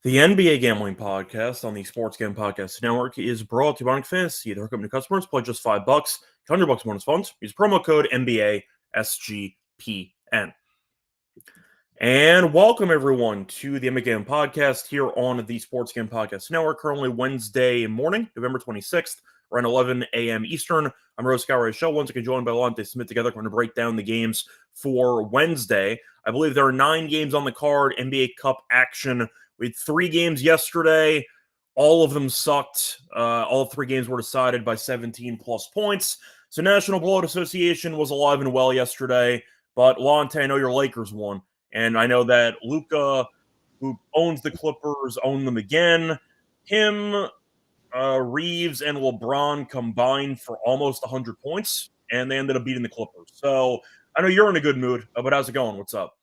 The NBA Gambling Podcast on the Sports Gambling Podcast Network is brought to you by Underdog Fantasy. The hookup new customers play just $5, $100 bonus funds. Use promo code NBA SGPN. And welcome everyone to the NBA Gambling Podcast here on the Sports Gambling Podcast Network. Currently Wednesday morning, November 26th, around 11 a.m. Eastern. I'm Rose Show. Once again, joined by Lonte Smith together. We're going to break down the games for Wednesday. I believe there are 9 games on the card, NBA Cup action. We had 3 games yesterday. All of them sucked. All 3 games were decided by 17-plus points. So National Blowout Association was alive and well yesterday. But, Lonte, I know your Lakers won. And I know that Luka, who owns the Clippers, owned them again. Him, Reeves, and LeBron combined for almost 100 points. And they ended up beating the Clippers. So I know you're in a good mood. But how's it going? What's up?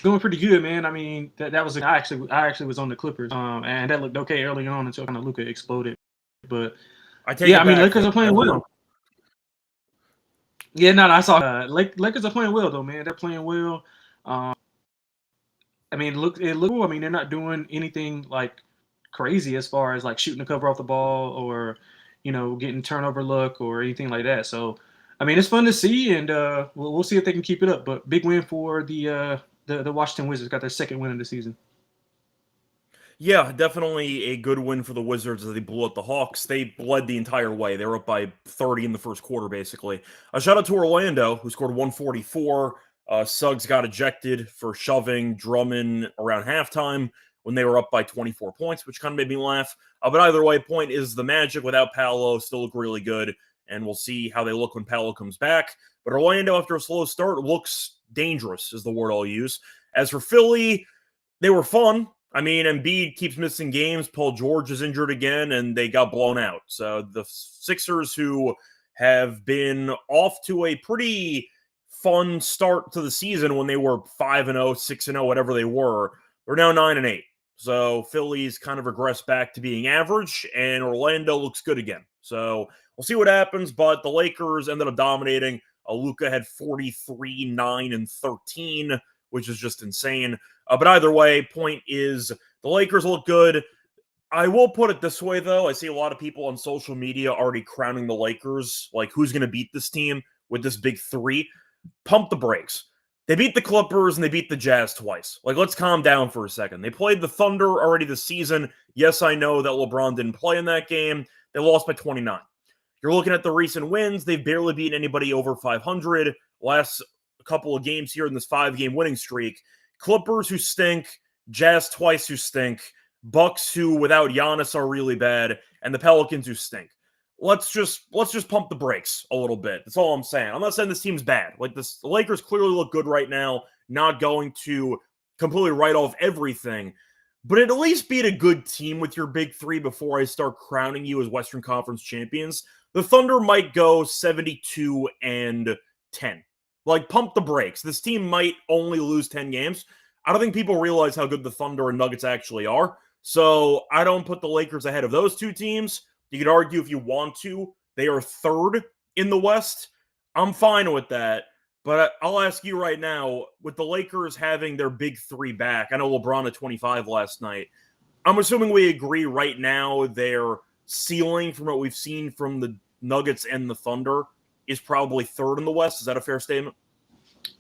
Going pretty good, man. I mean, that was I actually was on the Clippers, and that looked okay early on until kind of Luka exploded. But I mean, Lakers are playing well. Yeah, no, I saw Lakers are playing well though, man. They're playing well. I mean, it look. I mean, they're not doing anything like crazy as far as like shooting the cover off the ball or getting turnover luck or anything like that. So, I mean, it's fun to see, and we'll see if they can keep it up. But big win for the Washington Wizards. Got their second win of the season. Yeah, definitely a good win for the Wizards as they blew out the Hawks. They bled the entire way. They were up by 30 in the first quarter, basically. A shout out to Orlando, who scored 144. Suggs got ejected for shoving Drummond around halftime when they were up by 24 points, which kind of made me laugh. But either way, point is the Magic without Paolo still look really good, and we'll see how they look when Paolo comes back. But Orlando, after a slow start, looks dangerous, is the word I'll use. As for Philly, they were fun. I mean, Embiid keeps missing games. Paul George is injured again, and they got blown out. So the Sixers, who have been off to a pretty fun start to the season when they were 5-0, 6-0, whatever they were, they're now 9-8. So Philly's kind of regressed back to being average, and Orlando looks good again. So we'll see what happens, but the Lakers ended up dominating. Luka had 43, 9, and 13, which is just insane. But either way, point is the Lakers look good. I will put it this way, though. I see a lot of people on social media already crowning the Lakers, like who's going to beat this team with this big 3. Pump the brakes. They beat the Clippers and they beat the Jazz twice. Like, let's calm down for a second. They played the Thunder already this season. Yes, I know that LeBron didn't play in that game. They lost by 29. You're looking at the recent wins. They've barely beaten anybody over 500. Last couple of games here in this 5-game winning streak. Clippers who stink, Jazz twice who stink, Bucks who without Giannis are really bad, and the Pelicans who stink. Let's just pump the brakes a little bit. That's all I'm saying. I'm not saying this team's bad. Like the Lakers clearly look good right now, not going to completely write off everything, but at least beat a good team with your big 3 before I start crowning you as Western Conference champions. The Thunder might go 72-10. Like, pump the brakes. This team might only lose 10 games. I don't think people realize how good the Thunder and Nuggets actually are. So I don't put the Lakers ahead of those 2 teams. You could argue if you want to. They are 3rd in the West. I'm fine with that. But I'll ask you right now, with the Lakers having their big 3 back, I know LeBron at 25 last night. I'm assuming we agree right now their ceiling from what we've seen from the Nuggets and the Thunder is probably 3rd in the West. Is that a fair statement?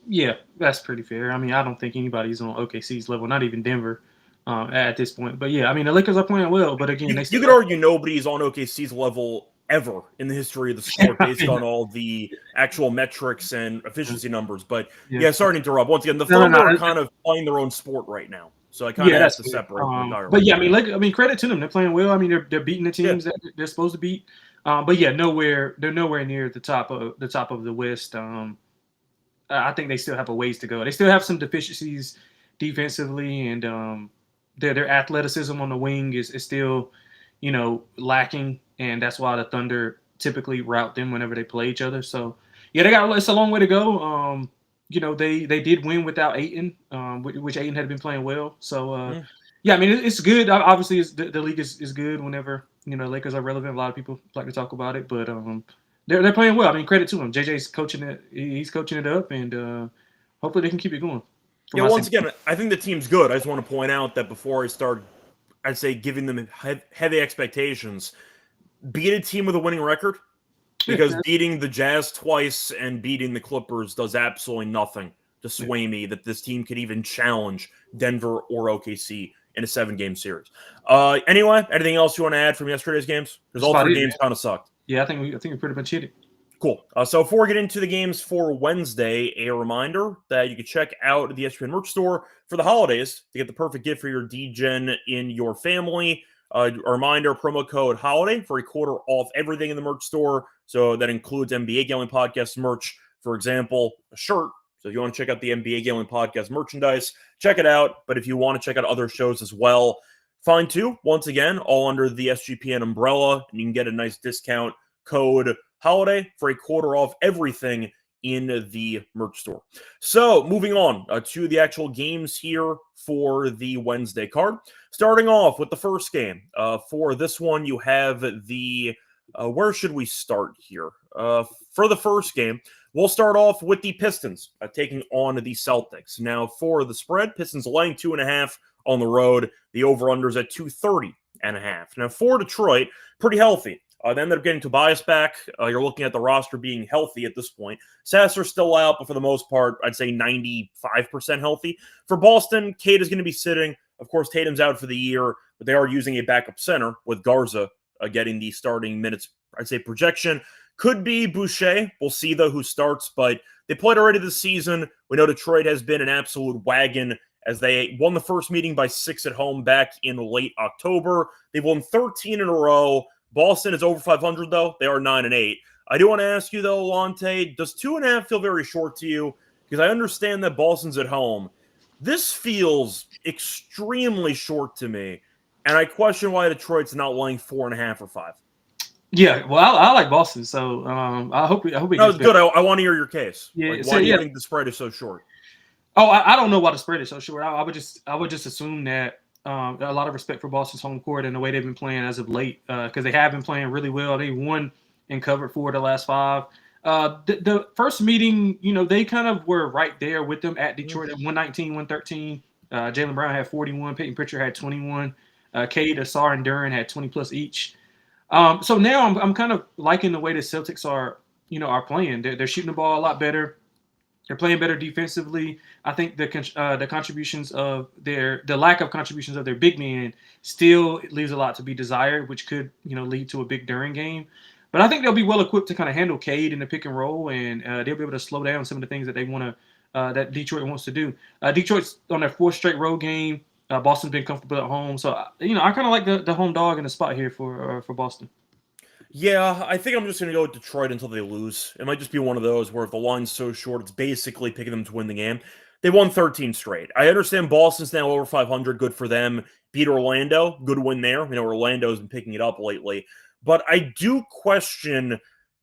Yeah, that's pretty fair. I mean, I don't think anybody's on OKC's level, not even Denver at this point. But yeah, I mean, the Lakers are playing well, but again, you could argue nobody's on OKC's level ever in the history of the sport based on all the actual metrics and efficiency numbers. But yeah, sorry to interrupt. Once again, the Thunder are kind of playing their own sport right now. So I kind of have to separate them entirely. But yeah, I mean, credit to them. They're playing well. I mean, they're beating the teams that they're supposed to beat. But yeah, they're nowhere near the top of the West. I think they still have a ways to go. They still have some deficiencies defensively, and their athleticism on the wing is still, lacking, and that's why the Thunder typically route them whenever they play each other. So yeah, it's a long way to go. They did win without Ayton, which Ayton had been playing well. So yeah, I mean it's good. Obviously, the league is good whenever Lakers are relevant. A lot of people like to talk about it, but they're playing well. I mean, credit to him. JJ's coaching it. He's coaching it up, and hopefully they can keep it going. Yeah, once again, I think the team's good. I just want to point out that before I start, I'd say giving them heavy expectations, beat a team with a winning record, because beating the Jazz twice and beating the Clippers does absolutely nothing to sway me that this team could even challenge Denver or OKC in a 7-game series. Anyway, anything else you want to add from yesterday's games? Because all 3 games kind of sucked. Yeah, I think we pretty much hit it. Cool. So before we get into the games for Wednesday, a reminder that you can check out the SGPN merch store for the holidays to get the perfect gift for your DGen in your family. A reminder, promo code HOLIDAY for a quarter off everything in the merch store. So that includes NBA Gambling Podcast merch, for example, a shirt. So if you want to check out the NBA Gambling Podcast merchandise, check it out. But if you want to check out other shows as well, fine too. Once again, all under the SGPN umbrella, and you can get a nice discount code HOLIDAY for a quarter off everything in the merch store. So moving on to the actual games here for the Wednesday card. Starting off with the first game. For this one, you have the... where should we start here? For the first game, we'll start off with the Pistons taking on the Celtics. Now, for the spread, Pistons laying 2.5 on the road. The over-under's at 230.5. Now, for Detroit, pretty healthy. They ended up getting Tobias back. You're looking at the roster being healthy at this point. Sasser's still out, but for the most part, I'd say 95% healthy. For Boston, Cade is going to be sitting. Of course, Tatum's out for the year, but they are using a backup center with Garza getting the starting minutes, I'd say, projection. Could be Boucher. We'll see, though, who starts, but they played already this season. We know Detroit has been an absolute wagon as they won the first meeting by 6 at home back in late October. They've won 13 in a row. Boston is over 500, though. They are 9-8. I do want to ask you, though, Lonte, does 2.5 feel very short to you? Because I understand that Boston's at home. This feels extremely short to me, and I question why Detroit's not laying 4.5 or 5. Yeah, well, I like Boston, so I hope we. No, good. I want to hear your case. Yeah, like, why do you think the spread is so short? Oh, I don't know why the spread is so short. I would just assume that a lot of respect for Boston's home court and the way they've been playing as of late, because they have been playing really well. They won and covered 4 of the last 5. The first meeting, they kind of were right there with them at Detroit at 119-113. Jaylen Brown had 41. Peyton Pritchard had 21. Cade, Asar, and Duren had 20 plus each. So now I'm kind of liking the way the Celtics are playing. They're shooting the ball a lot better. They're playing better defensively. I think the contributions of the lack of contributions of their big men still leaves a lot to be desired, which could lead to a big Duren game. But I think they'll be well equipped to kind of handle Cade in the pick and roll, and they'll be able to slow down some of the things that they want to that Detroit wants to do. Detroit's on their 4th straight road game. Boston's been comfortable at home, so I kind of like the home dog in the spot here for Boston. Yeah, I think I'm just going to go with Detroit until they lose. It might just be one of those where if the line's so short, it's basically picking them to win the game. They won 13 straight. I understand Boston's now over 500, good for them. Beat Orlando, good win there. Orlando's been picking it up lately. But I do question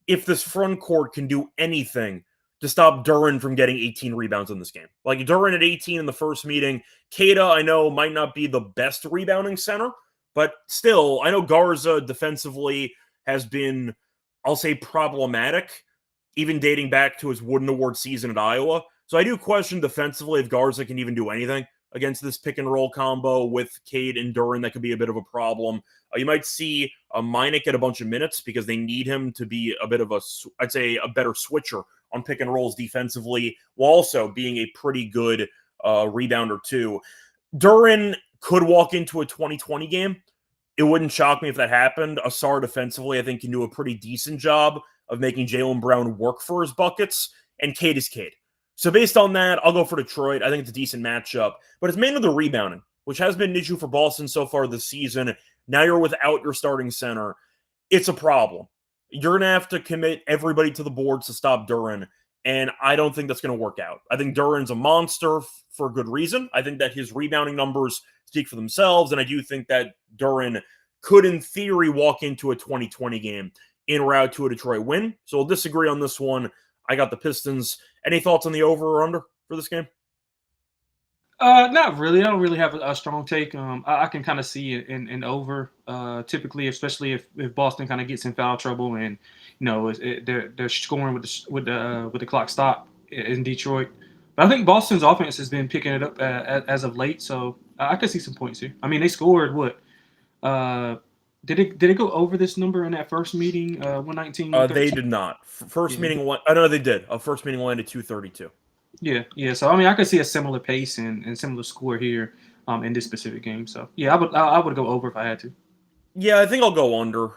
if this front court can do anything to stop Duren from getting 18 rebounds in this game. Like Duren at 18 in the first meeting. Keita, I know, might not be the best rebounding center, but still, I know Garza defensively has been, I'll say, problematic, even dating back to his Wooden Award season at Iowa. So I do question defensively if Garza can even do anything against this pick-and-roll combo with Cade and Duren. That could be a bit of a problem. You might see Minnick get a bunch of minutes because they need him to be a bit of I'd say, a better switcher on pick-and-rolls defensively, while also being a pretty good rebounder too. Duren could walk into a 2020 game. It wouldn't shock me if that happened. Asar defensively, I think, can do a pretty decent job of making Jaylen Brown work for his buckets, and Cade is Cade. So based on that, I'll go for Detroit. I think it's a decent matchup, but it's mainly the rebounding, which has been an issue for Boston so far this season. Now you're without your starting center. It's a problem. You're going to have to commit everybody to the boards to stop Duren, and I don't think that's going to work out. I think Duren's a monster for good reason. I think that his rebounding numbers speak for themselves, and I do think that Duren could, in theory, walk into a 2020 game en route to a Detroit win. So we'll disagree on this one. I got the Pistons. Any thoughts on the over or under for this game? Not really. I don't really have a strong take. I can kind of see it in over. Typically, especially if Boston kind of gets in foul trouble and they're scoring with the clock stop in Detroit. But I think Boston's offense has been picking it up as of late, so I could see some points here. I mean, they scored what? Did it go over this number in that first meeting? 119, They 113? did not. First Yeah. meeting one. I know they did. First meeting landed 232. Yeah. So I mean, I could see a similar pace and similar score here in this specific game. So yeah, I would go over if I had to. Yeah, I think I'll go under.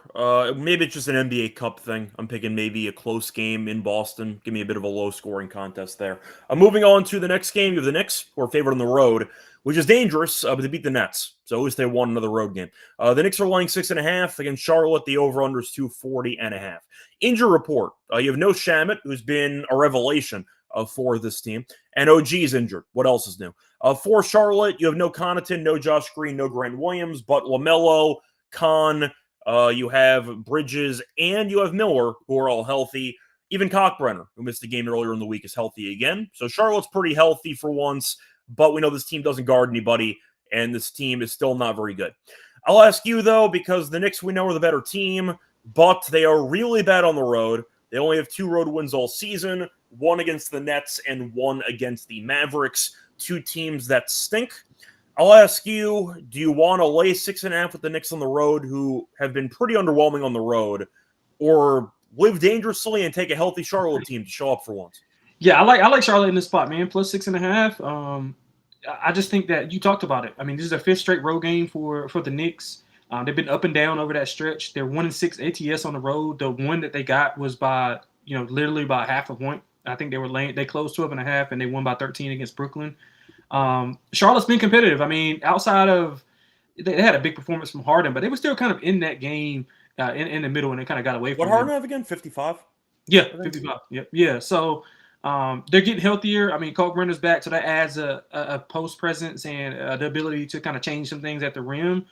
Maybe it's just an NBA Cup thing. I'm picking maybe a close game in Boston. Give me a bit of a low-scoring contest there. Moving on to the next game, you have the Knicks, who are favored on the road, which is dangerous, but they beat the Nets. So at least they won another road game. The Knicks are laying 6.5 against Charlotte. The over-under is 240.5. Injury report. You have no Shamet, who's been a revelation for this team, and OG is injured. What else is new? For Charlotte, you have no Connaughton, no Josh Green, no Grant Williams, but LaMelo, Khan, you have Bridges, and you have Miller, who are all healthy. Even Cockbrenner, who missed the game earlier in the week, is healthy again. So Charlotte's pretty healthy for once, but we know this team doesn't guard anybody, and this team is still not very good. I'll ask you, though, because the Knicks we know are the better team, but they are really bad on the road. They only have 2 road wins all season, 1 against the Nets and 1 against the Mavericks, 2 teams that stink. I'll ask you, do you want to lay 6.5 with the Knicks on the road, who have been pretty underwhelming on the road, or live dangerously and take a healthy Charlotte team to show up for once? Yeah, I like Charlotte in this spot, man. Plus 6.5. I just think that you talked about it. I mean, this is their 5th straight road game for the Knicks. They've been up and down over that stretch. They're 1-6 ATS on the road. The one that they got was by literally by half a point. I think they closed 12.5 and they won by 13 against Brooklyn. Charlotte's been competitive. I mean, outside of they had a big performance from Harden, but they were still kind of in that game in the middle, and they kind of got away from What Harden have again? 55? Yeah, 55. Yep. Yeah. So they're getting healthier. I mean, Kalkbrenner's back, so that adds a post presence and the ability to kind of change some things at the rim.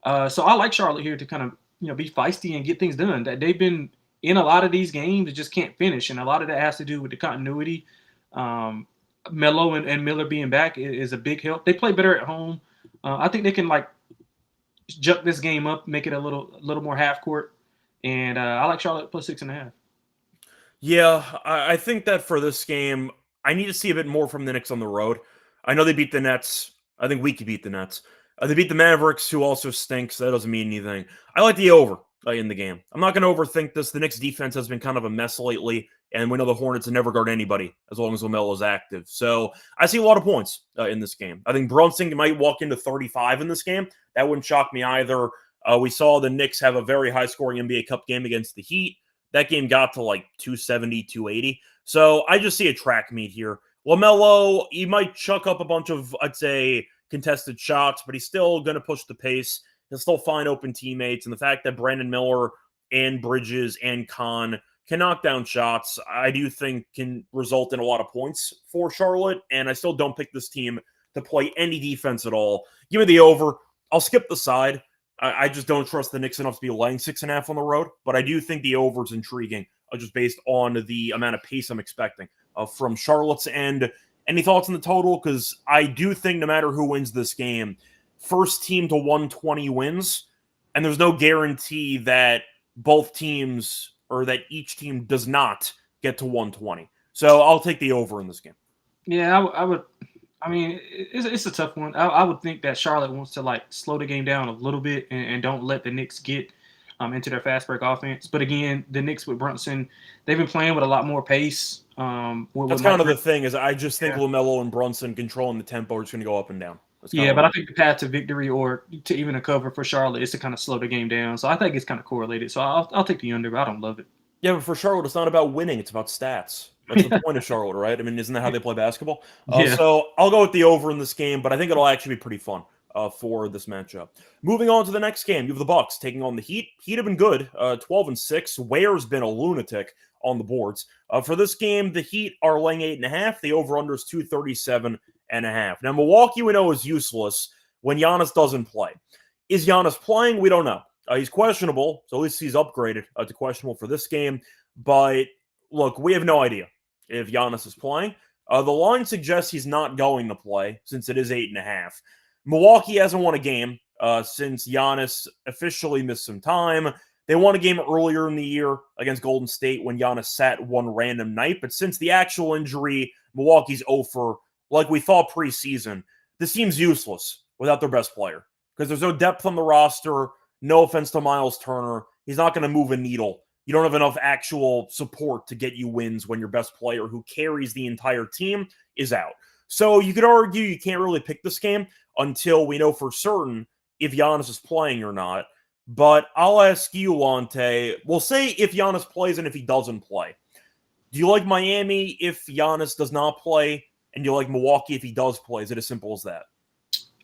So I like Charlotte here to kind of be feisty and get things done. That they've been in a lot of these games, they just can't finish, and a lot of that has to do with the continuity. Melo and Miller being back is a big help. They play better at home. I think they can jump this game up, make it a little more half court, and I like Charlotte plus 6.5. Yeah, I think that for this game, I need to see a bit more from the Knicks on the road. I know they beat the Nets. I think we could beat the Nets. They beat the Mavericks, who also stinks. That doesn't mean anything. I like the over in the game. I'm not going to overthink this. The Knicks defense has been kind of a mess lately, and we know the Hornets never guard anybody as long as LaMelo is active. So I see a lot of points in this game. I think Brunson might walk into 35 in this game. That wouldn't shock me either. We saw the Knicks have a very high-scoring NBA Cup game against the Heat. That game got to 270, 280. So I just see a track meet here. LaMelo, he might chuck up a bunch of, I'd say, contested shots, but he's still going to push the pace. He'll still find open teammates. And the fact that Brandon Miller and Bridges and Khan can knock down shots, I do think can result in a lot of points for Charlotte. And I still don't pick this team to play any defense at all. Give me the over. I'll skip the side. I just don't trust the Knicks enough to be laying 6.5 on the road, but I do think the over is intriguing, just based on the amount of pace I'm expecting from Charlotte's end. Any thoughts on the total? Because I do think no matter who wins this game, first team to 120 wins, and there's no guarantee that both teams or that each team does not get to 120. So I'll take the over in this game. Yeah, I would. I mean, it's a tough one. I would think that Charlotte wants to slow the game down a little bit and don't let the Knicks get into their fast break offense. But again, the Knicks with Brunson, they've been playing with a lot more pace. That's kind of the thing is I just think LaMelo and Brunson controlling the tempo are just going to go up and down. Yeah, but I think the path to victory or to even a cover for Charlotte is to kind of slow the game down. So I think it's kind of correlated. So I'll take the under, but I don't love it. Yeah, but for Charlotte, it's not about winning. It's about stats. That's the point of Charlotte, right? I mean, isn't that how they play basketball? So I'll go with the over in this game, but I think it'll actually be pretty fun for this matchup. Moving on to the next game, you have the Bucks taking on the Heat. Heat have been good, 12-6. Ware's been a lunatic on the boards. For this game, the Heat are laying 8.5. The over-under is 237.5. Now, Milwaukee, we know, is useless when Giannis doesn't play. Is Giannis playing? We don't know. He's questionable, so at least he's upgraded to questionable for this game. But look, we have no idea if Giannis is playing. The line suggests he's not going to play since it is 8.5. Milwaukee hasn't won a game since Giannis officially missed some time. They won a game earlier in the year against Golden State when Giannis sat one random night, but since the actual injury, Milwaukee's over, like we thought preseason. This team's useless without their best player because there's no depth on the roster. No offense to Miles Turner. He's not going to move a needle. You don't have enough actual support to get you wins when your best player who carries the entire team is out. So you could argue you can't really pick this game until we know for certain if Giannis is playing or not. But I'll ask you, Lonte. We'll say if Giannis plays and if he doesn't play. Do you like Miami if Giannis does not play? And do you like Milwaukee if he does play? Is it as simple as that?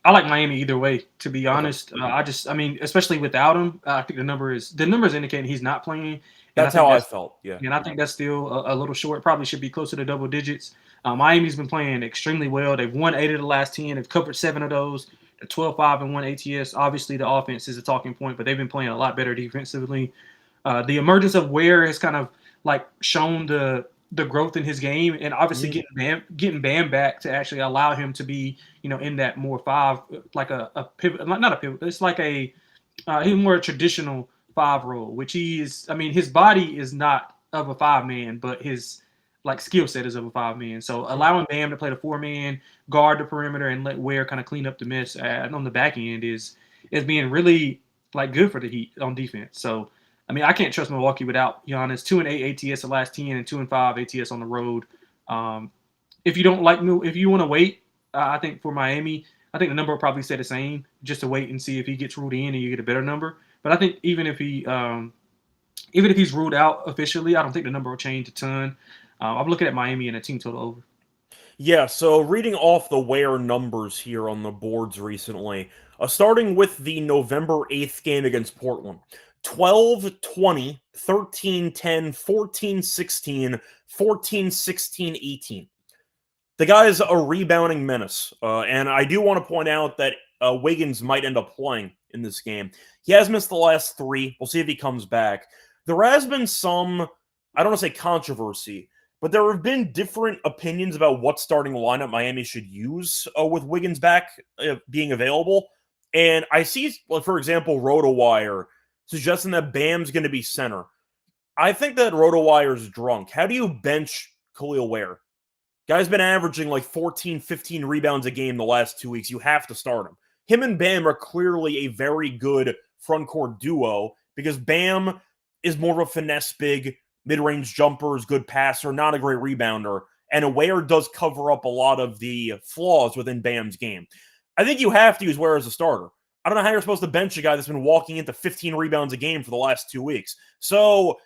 I like Miami either way, to be honest. I mean, especially without him, I think the numbers indicating he's not playing. That's how I felt, yeah. And I think that's still a little short. Probably should be closer to double digits. Miami's been playing extremely well. They've won 8 of the last 10. They've covered 7 of those. They're 12-5-1 ATS. Obviously, the offense is a talking point, but they've been playing a lot better defensively. The emergence of Ware has kind of like shown the growth in his game, and obviously getting Bam back to actually allow him to be, in that more 5, like a pivot, not a pivot. It's like a he's more a traditional 5 role, which he is. I mean, his body is not of a 5-man, but his skill set is of a 5-man. So allowing Bam to play the 4-man, guard the perimeter, and let Ware kind of clean up the mess on the back end is being really good for the Heat on defense. So I mean, I can't trust Milwaukee without Giannis. 2-8 ATS the last 10 and 2-5 ATS on the road. If you want to wait, I think for Miami, I think the number will probably stay the same, just to wait and see if he gets ruled in and you get a better number. But I think even if he's ruled out officially, I don't think the number will change a ton. I'm looking at Miami and a team total over. Yeah, so reading off the Ware numbers here on the boards recently, starting with the November 8th game against Portland. 12-20, 13-10, 14-16, 14-16, 18. The guy's a rebounding menace, and I do want to point out that Wiggins might end up playing in this game. He has missed the last 3. We'll see if he comes back. There has been some, I don't want to say controversy, but there have been different opinions about what starting lineup Miami should use with Wiggins back being available. And I see, for example, RotoWire suggesting that Bam's going to be center. I think that RotoWire's drunk. How do you bench Khalil Ware? Guy's been averaging 14, 15 rebounds a game the last 2 weeks. You have to start him. Him and Bam are clearly a very good front court duo because Bam is more of a finesse big, mid-range jumper, is good passer, not a great rebounder. And Ware does cover up a lot of the flaws within Bam's game. I think you have to use Ware as a starter. I don't know how you're supposed to bench a guy that's been walking into 15 rebounds a game for the last 2 weeks. So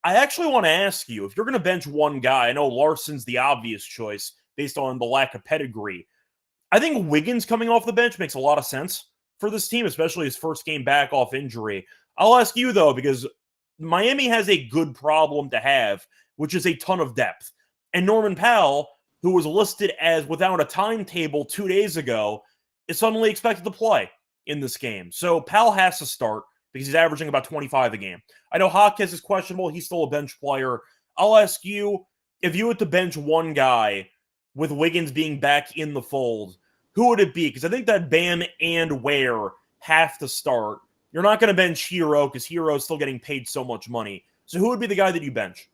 I actually want to ask you, if you're going to bench one guy, I know Larson's the obvious choice based on the lack of pedigree. I think Wiggins coming off the bench makes a lot of sense for this team, especially his first game back off injury. I'll ask you, though, because Miami has a good problem to have, which is a ton of depth. And Norman Powell, who was listed as without a timetable 2 days ago, is suddenly expected to play in this game. So Powell has to start because he's averaging about 25 a game. I know Hawkins is questionable. He's still a bench player. I'll ask you, if you had to bench one guy with Wiggins being back in the fold, who would it be? Because I think that Bam and Ware have to start. You're not going to bench Hero because Hero is still getting paid so much money. So who would be the guy that you bench?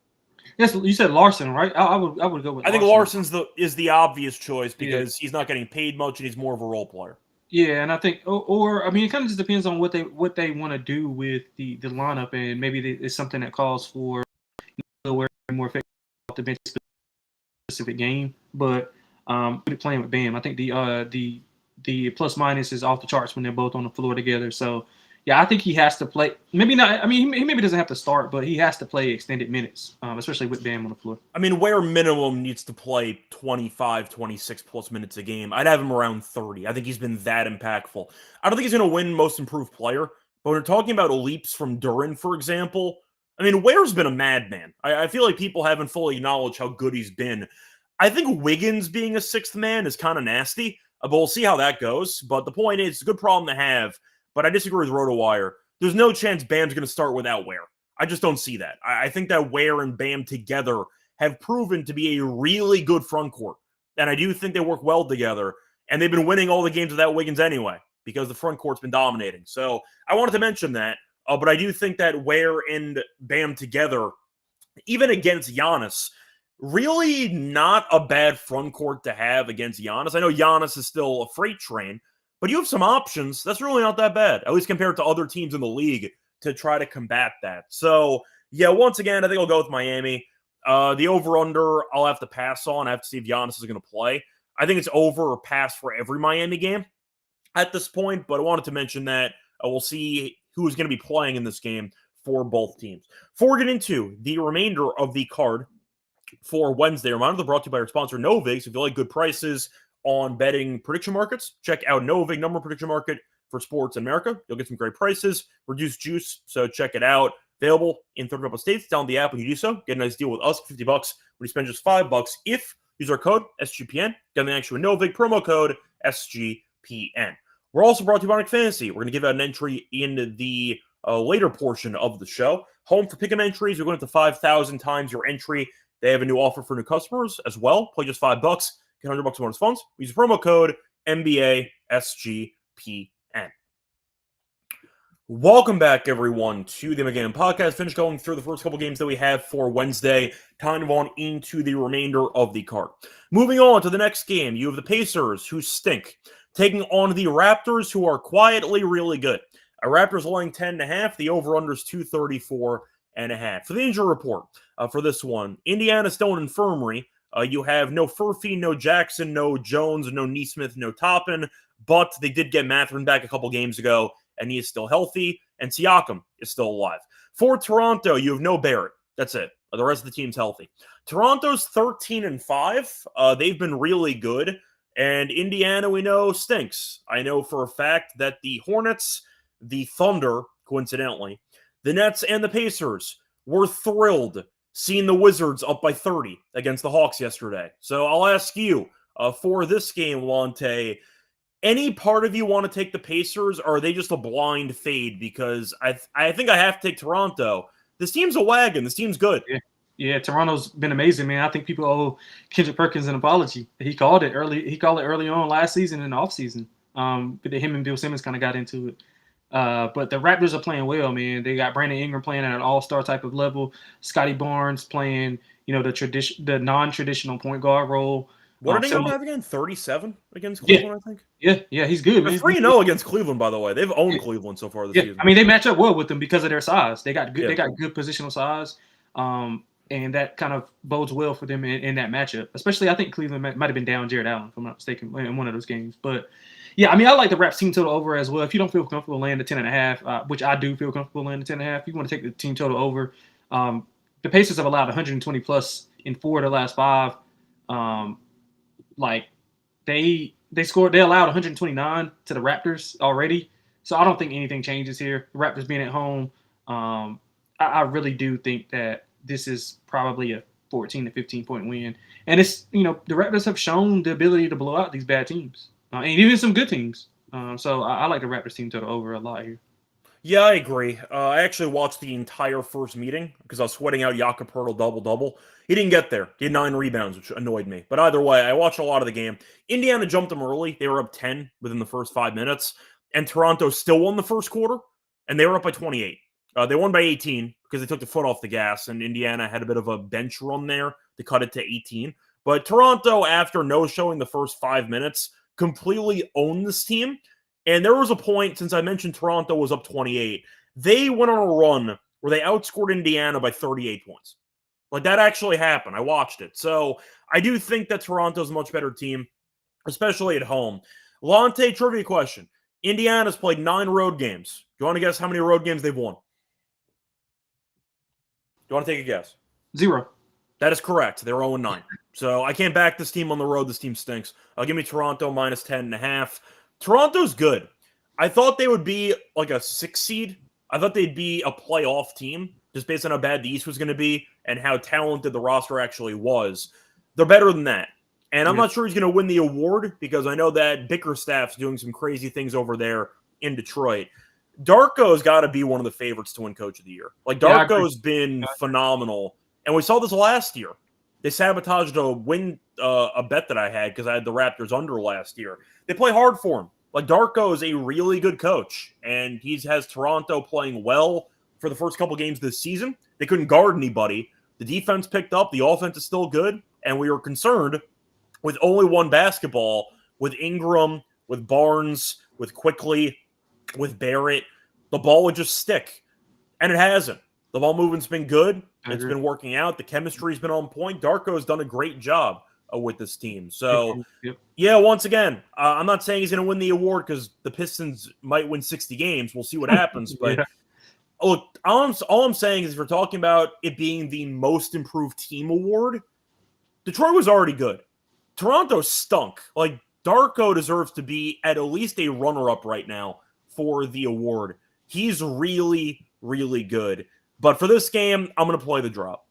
Yes, you said Larson, right? I would go with Larson. I think Larson's is the obvious choice because he's not getting paid much and he's more of a role player. Yeah, and I think, or I mean, it kind of just depends on what they want to do with the lineup, and maybe it's something that calls for more effective off the bench specific game. But playing with Bam, I think the plus minus is off the charts when they're both on the floor together. So yeah, I think he has to play. Maybe not. I mean, he maybe doesn't have to start, but he has to play extended minutes, especially with Bam on the floor. I mean, Ware minimum needs to play 25, 26 plus minutes a game. I'd have him around 30. I think he's been that impactful. I don't think he's going to win most improved player, but when we're talking about leaps from Duren, for example, I mean, Ware's been a madman. I feel like people haven't fully acknowledged how good he's been. I think Wiggins being a sixth man is kind of nasty, but we'll see how that goes. But the point is, it's a good problem to have. But I disagree with RotoWire. There's no chance Bam's going to start without Ware. I just don't see that. I think that Ware and Bam together have proven to be a really good front court. And I do think they work well together. And they've been winning all the games without Wiggins anyway, because the front court's been dominating. So I wanted to mention that. But I do think that Ware and Bam together, even against Giannis, really not a bad front court to have against Giannis. I know Giannis is still a freight train, but you have some options. That's really not that bad, at least compared to other teams in the league, to try to combat that. So, yeah, once again, I think I'll go with Miami. The over-under, I'll have to pass on. I have to see if Giannis is going to play. I think it's over or pass for every Miami game at this point, but I wanted to mention that we'll see who's going to be playing in this game for both teams. Before we get into the remainder of the card for Wednesday, reminder they're brought to you by our sponsor, Novig. So if you like good prices on betting prediction markets, check out Novig, number prediction market for sports in America. You'll get some great prices, reduced juice, so check it out. Available in 30 couple states. Download the app when you do so. Get a nice deal with us, $50 when you spend just $5 if use our code SGPN. Get an extra Novig promo code SGPN. We're also brought to you by Underdog Fantasy. We're going to give out an entry in the later portion of the show. Home for pick'em entries. We're going up to 5,000 times your entry. They have a new offer for new customers as well. Play just $5. Get $100 bonus funds. Use the promo code NBASGPN. Welcome back, everyone, to the McGann Podcast. Finished going through the first couple games that we have for Wednesday. Time to move on into the remainder of the card. Moving on to the next game, you have the Pacers, who stink, taking on the Raptors, who are quietly really good. Raptors laying 10.5. The over-under is 234.5. For the injury report for this one, Indiana still in infirmary. You have no Furphy, no Jackson, no Jones, no Nesmith, no Toppin, but they did get Mathurin back a couple games ago, and he is still healthy, and Siakam is still alive. For Toronto, you have no Barrett. That's it. The rest of the team's healthy. Toronto's 13-5. They've been really good, and Indiana, we know, stinks. I know for a fact that the Hornets, the Thunder, coincidentally, the Nets, and the Pacers were thrilled seeing the Wizards up by 30 against the Hawks yesterday. So I'll ask you, for this game, Lonte, any part of you want to take the Pacers, or are they just a blind fade? Because I think I have to take Toronto. This team's a wagon. This team's good. Yeah, Toronto's been amazing, man. I think people owe Kendrick Perkins an apology. He called it early. He called it early on last season and off season. But him and Bill Simmons kind of got into it. But the Raptors are playing well, man. They got Brandon Ingram playing at an all-star type of level. Scotty Barnes playing, the non-traditional point guard role. What did Ingram have again? 37 against Cleveland, I think? Yeah, he's good, man. They're 3-0 against Cleveland, by the way. They've owned Cleveland so far this season. I mean, they match up well with them because of their size. They got good. They got good positional size, and that kind of bodes well for them in that matchup. Especially, I think Cleveland might have been down Jared Allen, if I'm not mistaken, in one of those games. But yeah, I mean, I like the Raps team total over as well. If you don't feel comfortable laying the 10.5, which I do feel comfortable laying the 10.5, you want to take the team total over. The Pacers have allowed 120 plus in 4 of the last 5. They allowed 129 to the Raptors already. So I don't think anything changes here. The Raptors being at home, I really do think that this is probably a 14 to 15 point win. And it's, the Raptors have shown the ability to blow out these bad teams and even some good teams. So I like the Raptors team total over a lot here. Yeah, I agree. I actually watched the entire first meeting because I was sweating out Jakob Poeltl double-double. He didn't get there. He had 9 rebounds, which annoyed me. But either way, I watched a lot of the game. Indiana jumped them early. They were up 10 within the first 5 minutes. And Toronto still won the first quarter, and they were up by 28. They won by 18 because they took the foot off the gas, and Indiana had a bit of a bench run there to cut it to 18. But Toronto, after no-showing the first 5 minutes, completely owned this team. And there was a point, since I mentioned Toronto was up 28, they went on a run where they outscored Indiana by 38 points. Like, that actually happened. I watched it. So I do think that Toronto's a much better team, especially at home. Lonte, trivia question. Indiana's played 9 road games. Do you want to guess how many road games they've won? Do you want to take a guess? 0. That is correct. They're 0-9. So I can't back this team on the road. This team stinks. Give me Toronto minus 10.5. Toronto's good. I thought they would be like a 6 seed. I thought they'd be a playoff team just based on how bad the East was going to be and how talented the roster actually was. They're better than that. And I'm not sure he's going to win the award because I know that Bickerstaff's doing some crazy things over there in Detroit. Darko's got to be one of the favorites to win Coach of the Year. Like, Darko's been phenomenal. And we saw this last year. They sabotaged a bet that I had because I had the Raptors under last year. They play hard for him. Like, Darko is a really good coach, and he has Toronto playing well for the first couple games this season. They couldn't guard anybody. The defense picked up. The offense is still good, and we were concerned with only one basketball, with Ingram, with Barnes, with Quickly, with Barrett. The ball would just stick, and it hasn't. The ball movement's been good. It's been working out. The chemistry's been on point. Darko has done a great job with this team. So, yeah, once again, I'm not saying he's going to win the award because the Pistons might win 60 games. We'll see what happens. But look, all I'm saying is if we're talking about it being the most improved team award, Detroit was already good. Toronto stunk. Like, Darko deserves to be at least a runner-up right now for the award. He's really, really good. But for this game, I'm going to play the drop.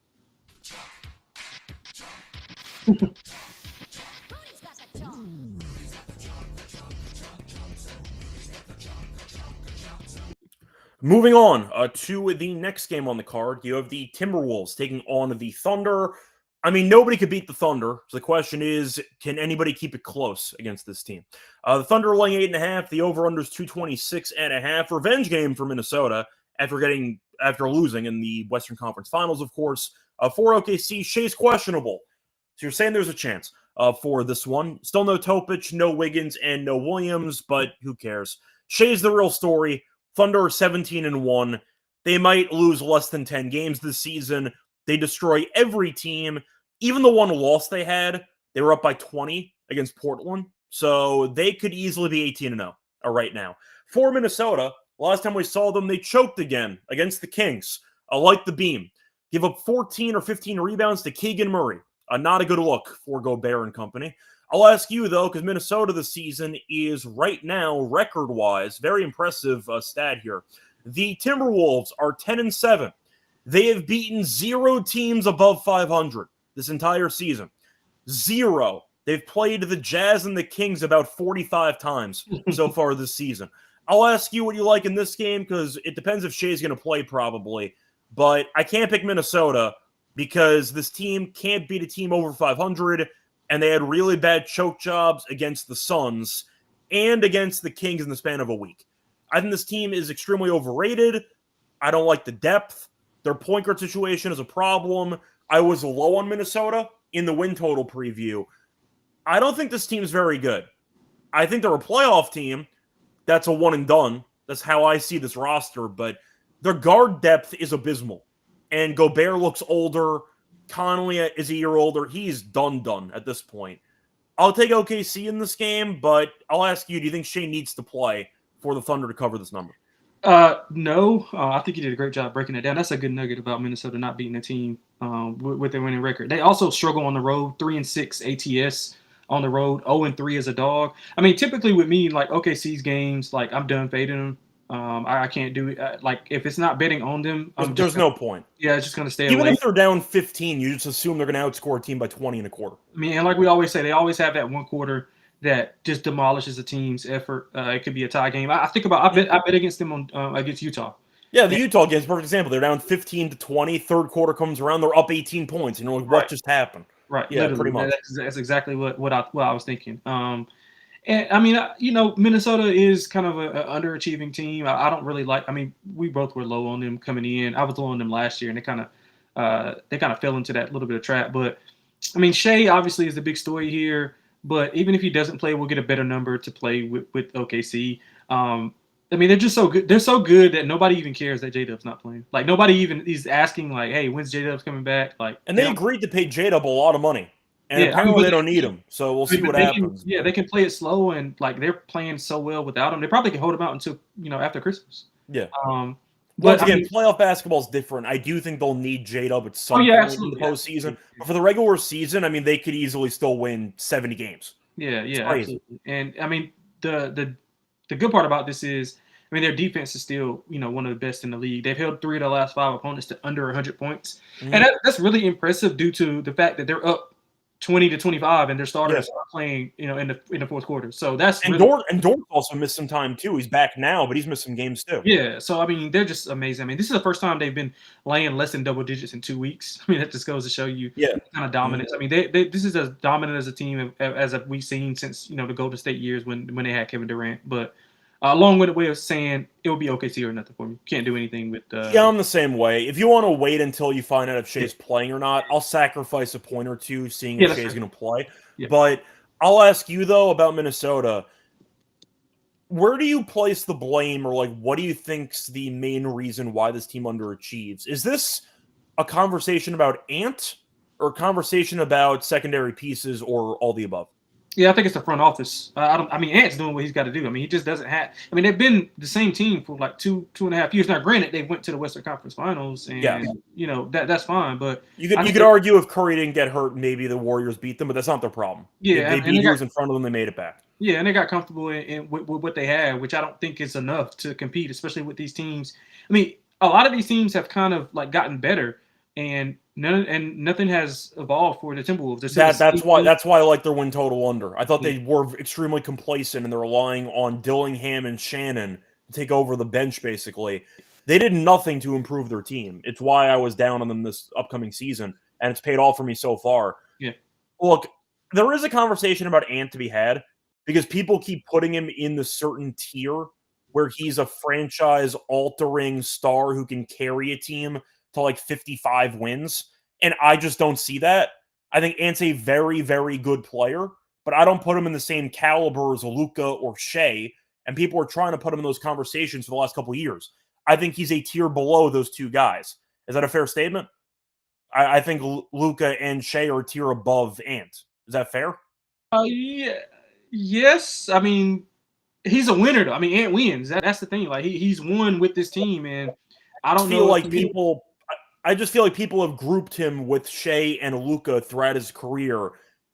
Moving on to the next game on the card, you have the Timberwolves taking on the Thunder. I mean, nobody could beat the Thunder. So the question is, can anybody keep it close against this team? The Thunder are laying 8.5. The over-under is 226.5. Revenge game for Minnesota after losing in the Western Conference Finals, of course. For OKC, Shea's questionable. So you're saying there's a chance for this one. Still no Topic, no Wiggins, and no Williams, but who cares? Shea's the real story. Thunder are 17-1. They might lose less than 10 games this season. They destroy every team. Even the one loss they had, they were up by 20 against Portland. So they could easily be 18-0 right now. For Minnesota, last time we saw them, they choked again against the Kings. Like the beam. Give up 14 or 15 rebounds to Keegan Murray. Not a good look for Gobert and company. I'll ask you, though, because Minnesota this season is right now, record-wise, very impressive stat here. The Timberwolves are 10-7. They have beaten 0 teams above 500 this entire season. 0. They've played the Jazz and the Kings about 45 times so far this season. I'll ask you what you like in this game because it depends if Shea's going to play probably. But I can't pick Minnesota because this team can't beat a team over 500, and they had really bad choke jobs against the Suns and against the Kings in the span of a week. I think this team is extremely overrated. I don't like the depth. Their point guard situation is a problem. I was low on Minnesota in the win total preview. I don't think this team's very good. I think they're a playoff team. That's a one and done. That's how I see this roster, but their guard depth is abysmal. And Gobert looks older. Conley is a year older. He's done at this point. I'll take OKC in this game, but I'll ask you, do you think Shea needs to play for the Thunder to cover this number? No. I think you did a great job breaking it down. That's a good nugget about Minnesota not beating a team with their winning record. They also struggle on the road, 3-6 ATS on the road, 0-3 as a dog. I mean, typically with me, like OKC's games, like I'm done fading them. I can't do it. Like if it's not betting on them, there's no point. Yeah, it's just going to stay Even away. if they're down 15, you just assume they're going to outscore a team by 20 and a quarter. I mean, and like we always say, they always have that one quarter that just demolishes a team's effort. It could be a tie game. I bet against them on against Utah. Yeah, the Utah game is a perfect example. They're down 15-20. Third quarter comes around, they're up 18 points. You know what just happened? Right. Yeah, literally. pretty much. That's exactly what I was thinking. And I mean, Minnesota is kind of an underachieving team. I don't really like. I mean, we both were low on them coming in. I was low on them last year, and they kind of fell into that little bit of trap. But I mean, Shea obviously is the big story here. But even if he doesn't play, we'll get a better number to play with OKC. I mean, they're just so good. They're so good that nobody even cares that J-Dub's not playing. Like nobody even is asking like, "Hey, when's J-Dub's coming back?" Like, and they agreed to pay J-Dub a lot of money. And apparently they don't need him, so we'll see what happens. They can play it slow, and like they're playing so well without him. They probably can hold him out until after Christmas. Yeah. But again, playoff basketball is different. I do think they'll need J-Dub at some point in the postseason. But for the regular season, I mean, they could easily still win 70 games. Yeah, absolutely. And I mean, the good part about this is, I mean, their defense is still, one of the best in the league. They've held 3 of their last 5 opponents to under 100 points, and that's really impressive due to the fact that they're up 20 to 25, and their starters Yeah. are playing, in the fourth quarter. So that's And really Dort also missed some time too. He's back now, but he's missed some games too. yeah. So I mean, they're just amazing. I mean, this is the first time they've been laying less than double digits in 2 weeks. I mean, that just goes to show you Yeah. kind of dominance. I mean, they this is as dominant as a team as we've seen since the Golden State years when they had Kevin Durant. But a long-winded way of saying it would be OKC or nothing for me. Can't do anything with. Yeah, I'm the same way. If you want to wait until you find out if Yeah. Shea's playing or not, I'll sacrifice a point or two seeing Yeah, if that's Shea's fair. going to play. Yeah. But I'll ask you, though, about Minnesota. Where do you place the blame, or like, what do you think's the main reason why this team underachieves? Is this a conversation about Ant, or a conversation about secondary pieces, or all the above? Yeah, I think it's the front office. I mean, Ant's doing what he's got to do. I mean, he just doesn't have. I mean, they've been the same team for like two and a half years now. Granted, they went to the Western Conference Finals, and that's fine. But you could argue if Curry didn't get hurt, maybe the Warriors beat them, but that's not their problem. Yeah, they beat who's in front of them. They made it back. Yeah, and they got comfortable with what they had, which I don't think is enough to compete, especially with these teams. I mean, a lot of these teams have kind of like gotten better, and nothing has evolved for the Timberwolves. That's why I like their win total under. I thought they were extremely complacent and they're relying on Dillingham and Shannon to take over the bench. Basically, they did nothing to improve their team. It's why I was down on them this upcoming season, and it's paid off for me so far. Yeah, look, there is a conversation about Ant to be had because people keep putting him in the certain tier where he's a franchise-altering star who can carry a team to like 55 wins. And I just don't see that. I think Ant's a very, very good player, but I don't put him in the same caliber as Luka or Shea. And people are trying to put him in those conversations for the last couple of years. I think he's a tier below those two guys. Is that a fair statement? I think Luka and Shea are a tier above Ant. Is that fair? Yeah. Yes. I mean, he's a winner, though. I mean, Ant wins. That's the thing. Like, he's won with this team, and I don't know. I just feel like people have grouped him with Shea and Luka throughout his career,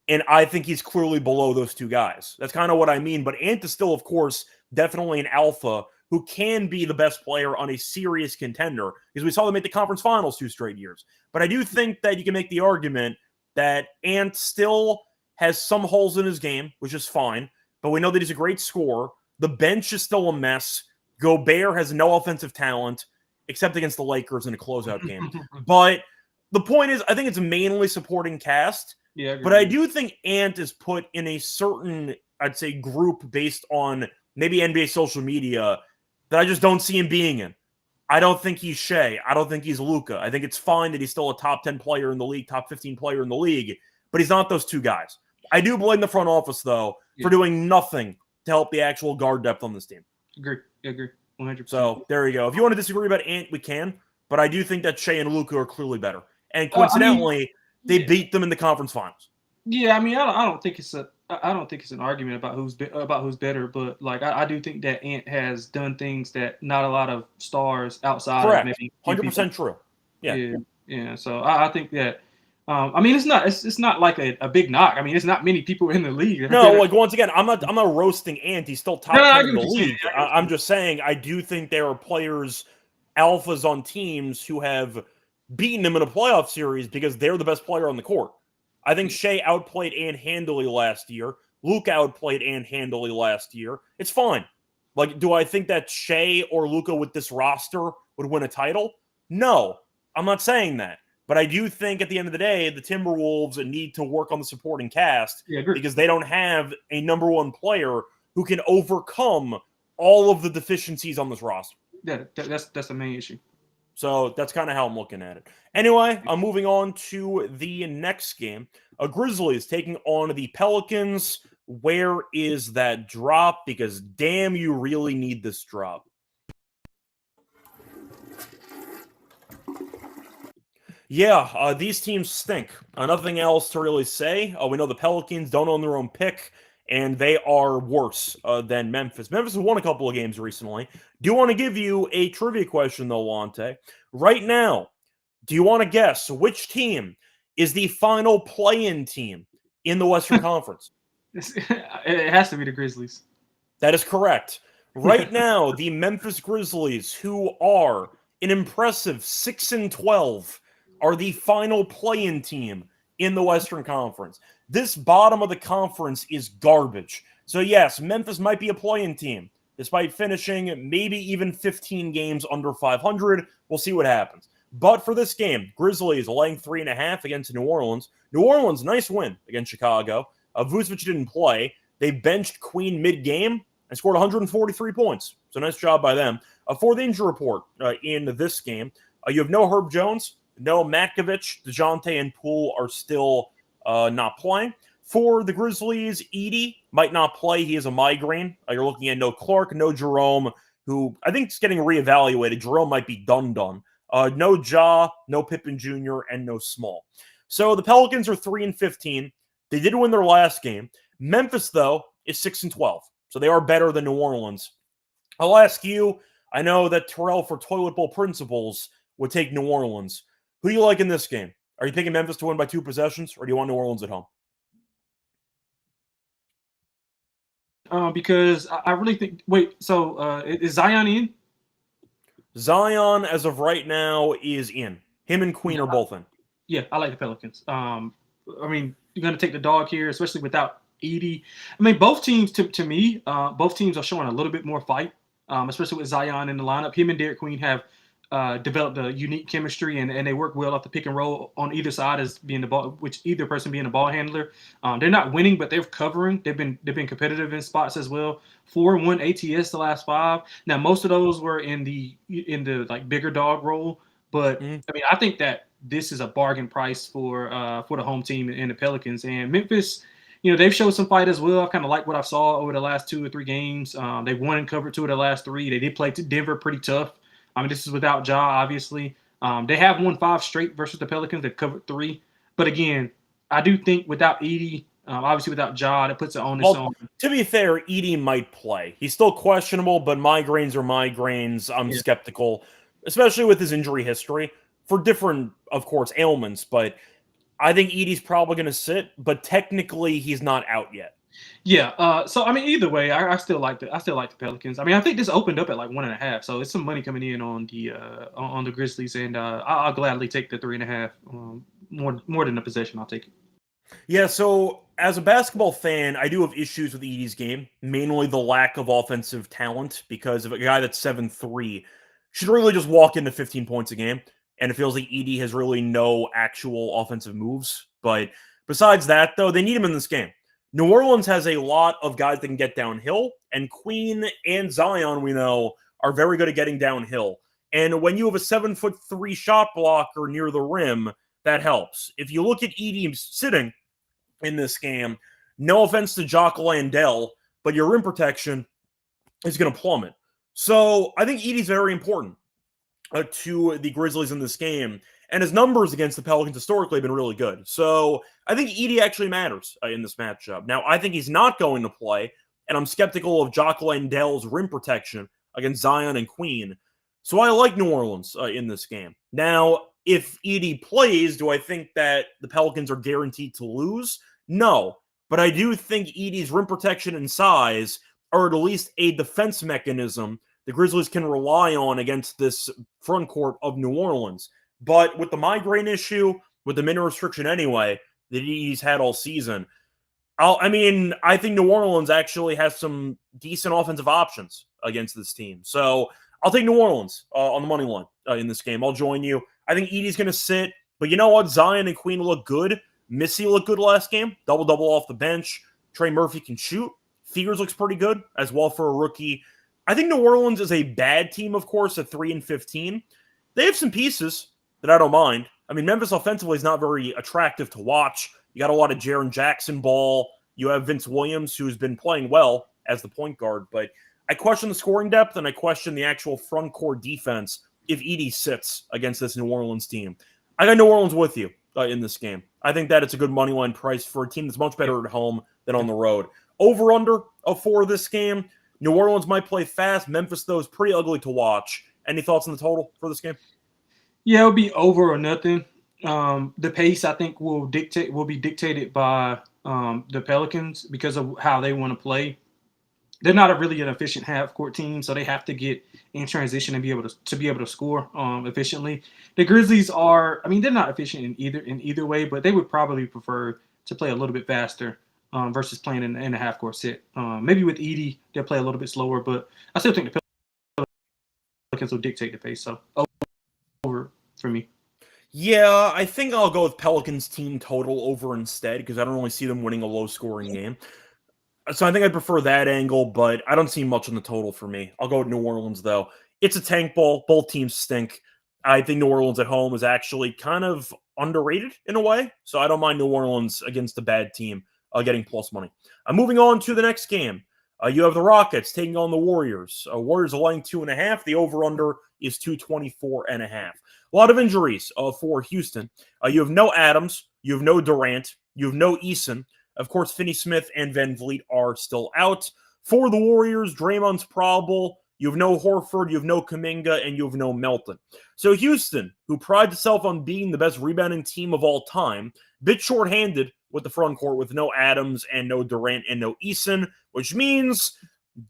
and I think he's clearly below those two guys. That's kind of what I mean. But Ant is still, of course, definitely an alpha who can be the best player on a serious contender because we saw them make the conference finals 2 straight years. But I do think that you can make the argument that Ant still has some holes in his game, which is fine. But we know that he's a great scorer. The bench is still a mess. Gobert has no offensive talent, except against the Lakers in a closeout game. But the point is, I think it's mainly supporting cast. Yeah, but I do think Ant is put in a certain, I'd say, group based on maybe NBA social media that I just don't see him being in. I don't think he's Shea. I don't think he's Luka. I think it's fine that he's still a top 10 player in the league, top 15 player in the league, but he's not those two guys. I do blame the front office, though, for doing nothing to help the actual guard depth on this team. Agree. 100%. So there you go. If you want to disagree about Ant, we can, but I do think that Shea and Luka are clearly better. And coincidentally, they beat them in the conference finals. Yeah, I mean, I don't think it's an argument about who's better, but like I do think that Ant has done things that not a lot of stars outside. Correct. Of maybe 100% true. Yeah. So I think that. I mean, it's not like a big knock. I mean, it's not many people in the league. No, like once again, I'm not roasting Ant. He's still top 10 in the league. I'm just saying I do think there are players, alphas on teams who have beaten him in a playoff series because they're the best player on the court. I think Shea outplayed Ant handily last year. Luka outplayed Ant handily last year. It's fine. Like, do I think that Shea or Luka with this roster would win a title? No, I'm not saying that. But I do think at the end of the day, the Timberwolves need to work on the supporting cast because they don't have a number one player who can overcome all of the deficiencies on this roster. Yeah, that's the main issue. So that's kind of how I'm looking at it. Anyway, I'm moving on to the next game. Grizzlies taking on the Pelicans. Where is that drop? Because damn, you really need this drop. Yeah, these teams stink. Nothing else to really say. We know the Pelicans don't own their own pick, and they are worse than Memphis. Memphis has won a couple of games recently. Do want to give you a trivia question, though, Lonte. Right now, do you want to guess which team is the final play-in team in the Western Conference? It has to be the Grizzlies. That is correct. Right now, the Memphis Grizzlies, who are an impressive 6-12, are the final play-in team in the Western Conference. This bottom of the conference is garbage. So yes, Memphis might be a play-in team, despite finishing maybe even 15 games under 500. We'll see what happens. But for this game, Grizzlies laying 3.5 against New Orleans. New Orleans, nice win against Chicago. Vucevic didn't play. They benched Queen mid-game and scored 143 points. So nice job by them. For the injury report in this game, you have no Herb Jones, no Matkovich, DeJounte, and Poole are still not playing. For the Grizzlies, Edey might not play. He has a migraine. You're looking at no Clark, no Jerome, who I think is getting reevaluated. Jerome might be done. No Ja, no Pippen Jr., and no Small. So the Pelicans are 3-15. They did win their last game. Memphis, though, is 6-12. So they are better than New Orleans. I'll ask you, I know that Terrell, for toilet bowl principles, would take New Orleans. Who do you like in this game? Are you picking Memphis to win by 2 possessions, or do you want New Orleans at home? Because I really think. Wait, so is Zion in? Zion, as of right now, is in. Him and Queen are both in. Yeah, I like the Pelicans. I mean, you're going to take the dog here, especially without Edey. I mean, both teams, to me, both teams are showing a little bit more fight, especially with Zion in the lineup. Him and Derek Queen have developed a unique chemistry, and they work well off the pick and roll on either side as being the ball, which either person being a ball handler. They're not winning, but they're covering. They've been competitive in spots as well. 4-1 ATS the last 5. Now most of those were in the like bigger dog role, but I mean I think that this is a bargain price for the home team and the Pelicans. And Memphis, you know, they've showed some fight as well. I kind of like what I saw over the last 2 or 3 games. They've won and covered 2 of the last 3. They did play to Denver pretty tough. I mean, this is without Ja, obviously. They have won 5 straight versus the Pelicans. They've covered 3. But again, I do think without Edey, obviously without Ja, that puts it on its own. To be fair, Edey might play. He's still questionable, but migraines are migraines. I'm skeptical, especially with his injury history, for different, of course, ailments. But I think Edey's probably going to sit, but technically he's not out yet. Yeah. So I mean, either way, I still like the Pelicans. I mean, I think this opened up at like 1.5, so it's some money coming in on the Grizzlies, and I'll gladly take the 3.5. More than a possession, I'll take it. Yeah. So as a basketball fan, I do have issues with Edey's game, mainly the lack of offensive talent, because of a guy that's 7'3" should really just walk into 15 points a game, and it feels like Edey has really no actual offensive moves. But besides that, though, they need him in this game. New Orleans has a lot of guys that can get downhill, and Queen and Zion, we know, are very good at getting downhill. And when you have a 7'3" shot blocker near the rim, that helps. If you look at Edey sitting in this game, no offense to Jock Landale, but your rim protection is going to plummet. So I think Edey's very important to the Grizzlies in this game. And his numbers against the Pelicans historically have been really good. So I think Edey actually matters in this matchup. Now, I think he's not going to play, and I'm skeptical of Jock Landale's rim protection against Zion and Queen. So I like New Orleans in this game. Now, if Edey plays, do I think that the Pelicans are guaranteed to lose? No. But I do think Edey's rim protection and size are at least a defense mechanism the Grizzlies can rely on against this front court of New Orleans. But with the migraine issue, with the minute restriction anyway, that he's had all season, I think New Orleans actually has some decent offensive options against this team. So I'll take New Orleans on the money line in this game. I'll join you. I think Edey's going to sit. But you know what? Zion and Queen look good. Missy looked good last game. Double-double off the bench. Trey Murphy can shoot. Figures looks pretty good as well for a rookie. I think New Orleans is a bad team, of course, at 3-15. They have some pieces that I don't mind. I mean, Memphis offensively is not very attractive to watch. You got a lot of Jaren Jackson ball. You have Vince Williams, who's been playing well as the point guard. But I question the scoring depth, and I question the actual front court defense if Edey sits against this New Orleans team. I got New Orleans with you in this game. I think that it's a good money line price for a team that's much better at home than on the road. Over-under for this game. New Orleans might play fast. Memphis, though, is pretty ugly to watch. Any thoughts on the total for this game? Yeah, it'll be over or nothing. The pace, I think, will be dictated by the Pelicans because of how they want to play. They're not really an efficient half-court team, so they have to get in transition and be able to score efficiently. The Grizzlies are, I mean, they're not efficient in either way, but they would probably prefer to play a little bit faster versus playing in a half court set. Maybe with Edey, they'll play a little bit slower, but I still think the Pelicans will dictate the pace. So over for me. Yeah, I think I'll go with Pelicans team total over instead because I don't really see them winning a low-scoring game. So I think I'd prefer that angle, but I don't see much on the total for me. I'll go with New Orleans, though. It's a tank ball. Both teams stink. I think New Orleans at home is actually kind of underrated in a way, so I don't mind New Orleans against a bad team getting plus money. Moving on to the next game. You have the Rockets taking on the Warriors. Warriors are laying 2.5. The over-under is 224.5. A lot of injuries for Houston. You have no Adams. You have no Durant. You have no Eason. Of course, Finney-Smith and Van Vliet are still out. For the Warriors, Draymond's probable. You have no Horford, you have no Kuminga, and you have no Melton. So Houston, who prides itself on being the best rebounding team of all time, bit shorthanded with the front court with no Adams and no Durant and no Eason, which means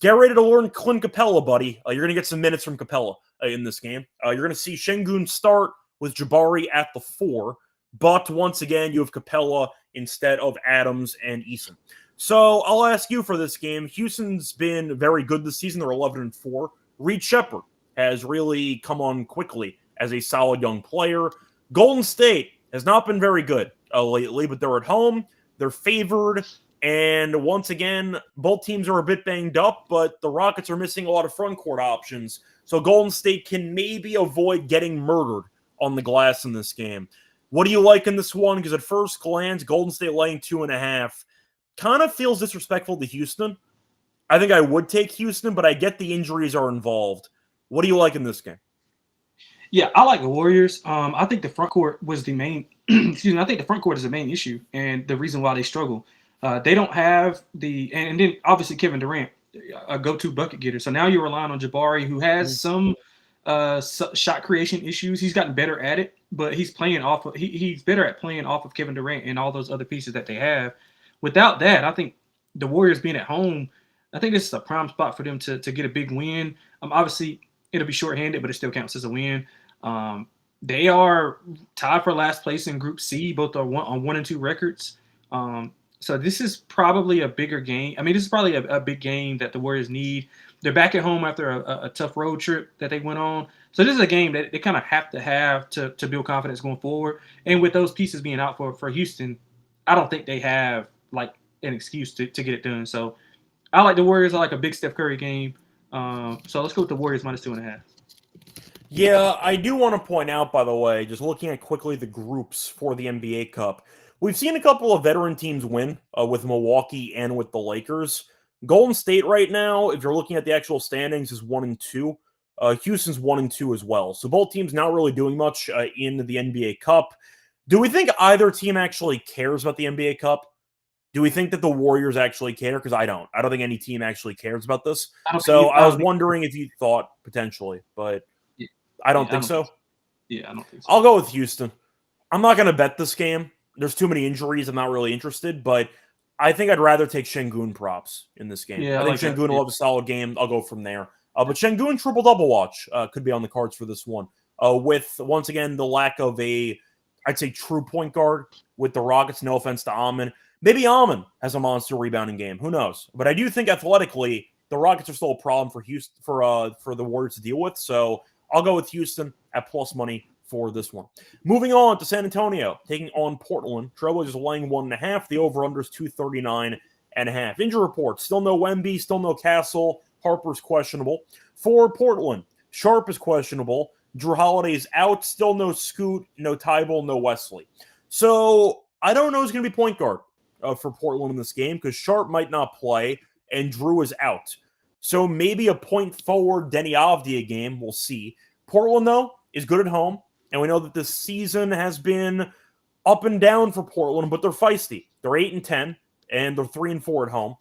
get ready to learn Clint Capella, buddy. You're going to get some minutes from Capella in this game. You're going to see Şengün start with Jabari at the 4, but once again, you have Capella instead of Adams and Eason. So I'll ask you for this game. Houston's been very good this season. They're 11-4. Reed Shepherd has really come on quickly as a solid young player. Golden State has not been very good lately, but they're at home. They're favored. And once again, both teams are a bit banged up, but the Rockets are missing a lot of front court options. So Golden State can maybe avoid getting murdered on the glass in this game. What do you like in this one? Because at first glance, Golden State laying 2.5 kind of feels disrespectful to Houston. I think I would take Houston, but I get the injuries are involved. What do you like in this game? Yeah, I like the Warriors. I think the front court was the main. Excuse me. I think the front court is the main issue and the reason why they struggle. They don't have and then obviously Kevin Durant, a go-to bucket getter. So now you're relying on Jabari, who has some shot creation issues. He's gotten better at it, but he's playing off of he's better at playing off of Kevin Durant and all those other pieces that they have. Without that, I think the Warriors being at home, I think this is a prime spot for them to get a big win. Obviously, it'll be shorthanded, but it still counts as a win. They are tied for last place in Group C. Both are on 1 and 2 records. So this is probably a bigger game. I mean, this is probably a big game that the Warriors need. They're back at home after a tough road trip that they went on. So this is a game that they kind of have to build confidence going forward. And with those pieces being out for Houston, I don't think they have like an excuse to get it done. So I like the Warriors. I like a big Steph Curry game. So let's go with the Warriors minus 2.5. Yeah, I do want to point out, by the way, just looking at quickly the groups for the NBA Cup, we've seen a couple of veteran teams win with Milwaukee and with the Lakers. Golden State right now, if you're looking at the actual standings, is 1-2. Houston's 1-2 as well. So both teams not really doing much in the NBA Cup. Do we think either team actually cares about the NBA Cup? Do we think that the Warriors actually care? Because I don't. I don't think any team actually cares about this. So I was wondering if you thought potentially, but I don't think so. Yeah, I don't think so. I'll go with Houston. I'm not going to bet this game. There's too many injuries. I'm not really interested, but I think I'd rather take Şengün props in this game. Yeah, I think Şengün will have a solid game. I'll go from there. But Şengün triple-double watch could be on the cards for this one. With, once again, the lack of I'd say, true point guard with the Rockets. No offense to Amon. Maybe Amon has a monster rebounding game. Who knows? But I do think athletically, the Rockets are still a problem for Houston for the Warriors to deal with. So I'll go with Houston at plus money for this one. Moving on to San Antonio, taking on Portland. Trailblazers laying 1.5. The over-under is 239.5. Injury report, still no Wemby, still no Castle. Harper's questionable. For Portland, Sharp is questionable. Drew Holiday is out. Still no Scoot, no Tybal, no Wesley. So I don't know who's going to be point guard for Portland in this game because Sharp might not play and Drew is out. So maybe a point forward Denny Avdia game. We'll see. Portland, though, is good at home. And we know that this season has been up and down for Portland, but they're feisty. They're 8-10, and they're 3-4 at home.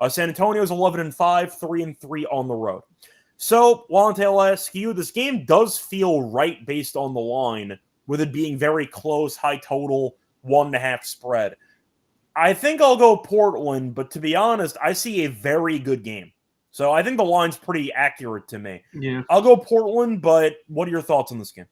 San Antonio is 11-5, 3-3 on the road. So, Lonte, I'll ask you, this game does feel right based on the line, with it being very close, high total, 1.5 spread. I think I'll go Portland, but to be honest, I see a very good game. So I think the line's pretty accurate to me. Yeah, I'll go Portland, but what are your thoughts on this game?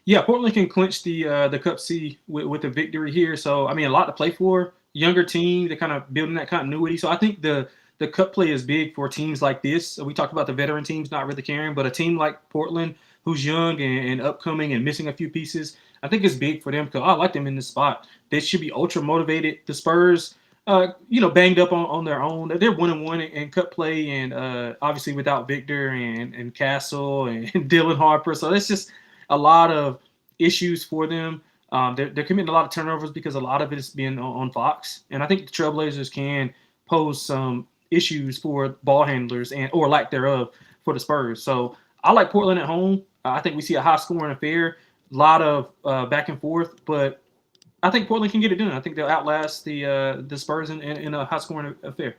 Yeah, Portland can clinch the Cup C with a victory here. So, I mean, a lot to play for. younger team. They're kind of building that continuity. So I think the cup play is big for teams like this. We talked about the veteran teams not really caring, but a team like Portland, who's young and upcoming and missing a few pieces, I think it's big for them because I like them in this spot. They should be ultra motivated. The Spurs, banged up on their own. They're 1-1 in cup play, and obviously without Victor and Castle and Dylan Harper. So it's just a lot of issues for them. They're committing a lot of turnovers because a lot of it is being on Fox, and I think the Trailblazers can pose some issues for ball handlers or lack thereof for the Spurs. So I like Portland at home. I think we see a high scoring affair, a lot of back and forth, but I think Portland can get it done. I think they'll outlast the Spurs in a high scoring affair.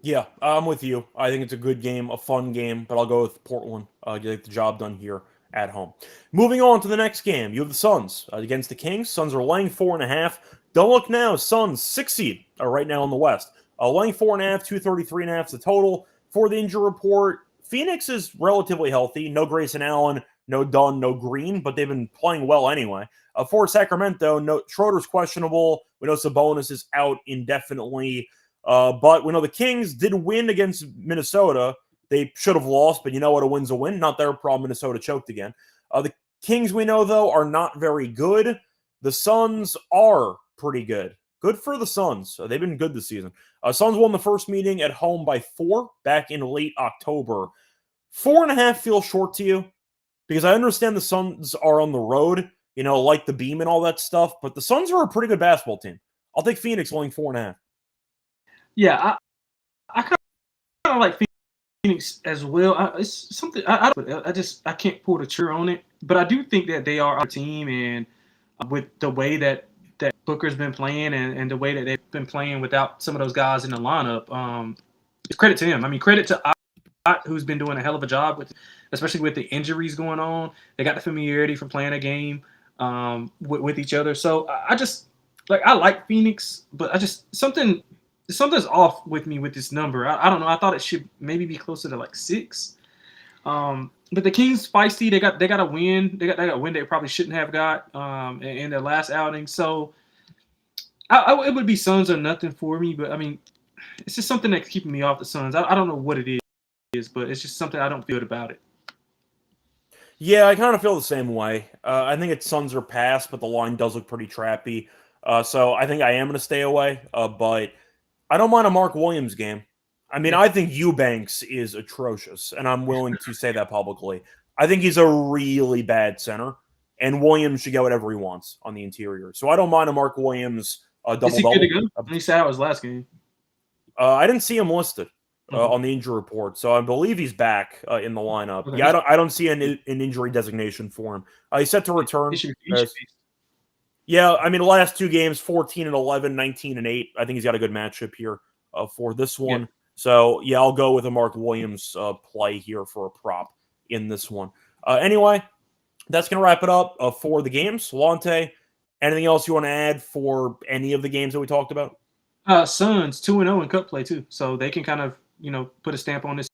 Yeah, I'm with you. I think it's a good game, a fun game, but I'll go with Portland. Get the job done here at home. Moving on to the next game, you have the Suns against the Kings. Suns are laying 4.5. Don't look now. Suns 6 seed right now in the West. Laying 4.5, 233.5 is the total. For the injury report, Phoenix is relatively healthy. No Grayson Allen, no Dunn, no Green, but they've been playing well anyway. For Sacramento, no Schroeder's questionable. We know Sabonis is out indefinitely. But we know the Kings did win against Minnesota. They should have lost, but you know what? A win's a win. Not their problem. Minnesota choked again. The Kings, we know, though, are not very good. The Suns are pretty good. Good for the Suns. They've been good this season. Suns won the first meeting at home by 4 back in late October. 4.5 feels short to you? Because I understand the Suns are on the road, like the Beam and all that stuff, but the Suns are a pretty good basketball team. I'll take Phoenix laying 4.5. Yeah, I kind of like Phoenix as well. It's something I can't pull the trigger on it, but I do think that they are our team, and with the way that Booker's been playing and the way that they've been playing without some of those guys in the lineup, it's credit to him. I mean, credit to Ott, who's been doing a hell of a job especially with the injuries going on. They got the familiarity from playing a game with each other. So I like Phoenix, but something's off with me with this number. I don't know. I thought it should maybe be closer to like 6. But the Kings feisty. They got a win. They got a win they probably shouldn't have got in their last outing. So it would be Suns or nothing for me. But I mean, it's just something that's keeping me off the Suns. I don't know what it is, but it's just something I don't feel about it. Yeah, I kind of feel the same way. I think it's Suns are past, but the line does look pretty trappy. So I think I am going to stay away. But I don't mind a Mark Williams game. I mean, I think Eubanks is atrocious, and I'm willing to say that publicly. I think he's a really bad center, and Williams should get whatever he wants on the interior. So I don't mind a Mark Williams double-double. Is he good to go? He said out his last game. I didn't see him listed on the injury report, so I believe he's back in the lineup. Okay. Yeah, I don't see an injury designation for him. He's set to return. Yeah, I mean, the last 2 games, 14-11, 19-8. I think he's got a good matchup here for this one. Yeah. So, yeah, I'll go with a Mark Williams play here for a prop in this one. Anyway, that's going to wrap it up for the games. Lonte, anything else you want to add for any of the games that we talked about? Suns 2-0 in cup play, too. So they can kind of, put a stamp on this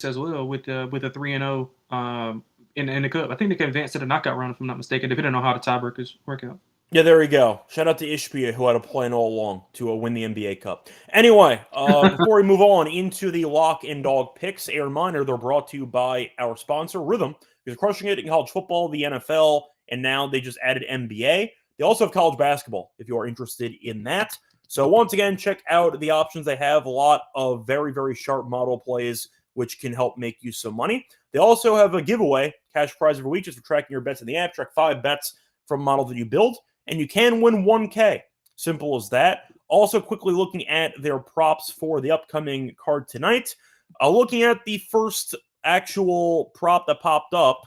as well with a 3-0 in the cup. I think they can advance to the knockout round, if I'm not mistaken, depending on how the tiebreakers work out. Yeah, there we go. Shout out to Ishbia, who had a plan all along to win the NBA Cup. Anyway, before we move on into the Lock and Dog picks, a reminder, they're brought to you by our sponsor, Rhythm, who's crushing it in college football, the NFL, and now they just added NBA. They also have college basketball, if you are interested in that. So once again, check out the options they have. A lot of very, very sharp model plays, which can help make you some money. They also have a giveaway, cash prize every week, just for tracking your bets in the app. Track 5 bets from a model that you build, and you can win $1K. Simple as that. Also, quickly looking at their props for the upcoming card tonight. Looking at the first actual prop that popped up,